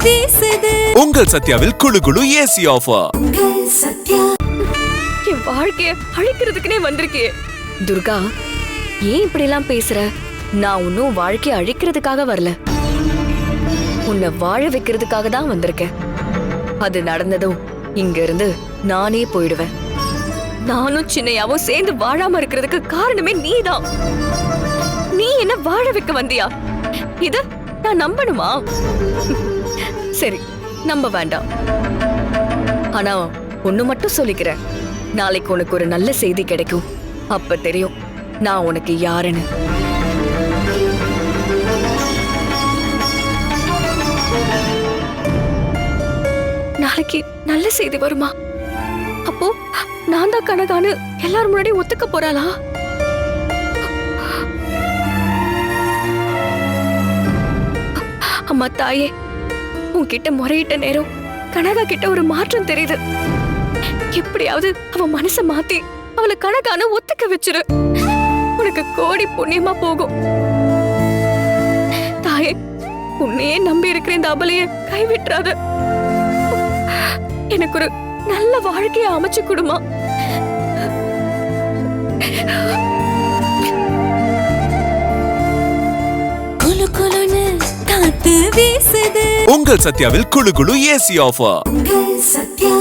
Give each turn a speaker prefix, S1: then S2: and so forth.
S1: வீசுது.
S2: உங்கள் சத்யாவில் குளு குளு ஏசி ஆஃபர்.
S3: என் வாழ்க்கைய அழிக்கிறதுக்குனே வந்திருக்கே துர்கா. ஏன் இப்படி எல்லாம் பேசுற? நான் இன்னும் வாழ்க்கைய அழிக்கிறதுக்காக வரல, உன்னை வாழ வைக்கிறதுக்காக தான் வந்திருக்கேன். அது நடந்ததும் இங்க இருந்து நானே போயிடுவேன். நானும் சின்னையாவும் சேர்ந்து வாழாம இருக்கிறதுக்கு காரணமே நீதான். நீ என்ன வாழ வைக்க வந்தியா? இத நான் நம்பணுமா? சரி, நம்ப வேண்டாம். ஆனா ஒண்ணு மட்டும் சொல்லிக்கிறேன், நாளைக்கு உனக்கு ஒரு நல்ல செய்தி கிடைக்கும். அப்ப தெரியும் நான் உனக்கு யாருன்னு. நாளைக்கு நல்ல செய்தி வருமா? அப்போ நான் தான் கனகான்னு எல்லாரும் முன்னாடி ஒத்துக்க போறாளா? அம்மா தாயே, உன்கிட்ட முறையிட்ட நேரம் கனகா கிட்ட ஒரு மாற்றம் தெரியுது. எப்படியாவது அவ மனச மாத்தி அவளை கனகான ஒத்துக்க வச்சிரு. உனக்கு கோடி புண்ணியமா போகும். தாயே, உன்னையே நம்பி இருக்கிற இந்த அபலைய கைவிட்டுறாத. எனக்கு ஒரு நல்ல வாழ்க்கைய அமைச்சு கொடுமா.
S1: குளு குளுன்னு காத்து வீசுது.
S2: உங்கள் சத்யாவில் குளு குளு ஏசி ஆஃபர்.
S1: உங்கள் சத்யா.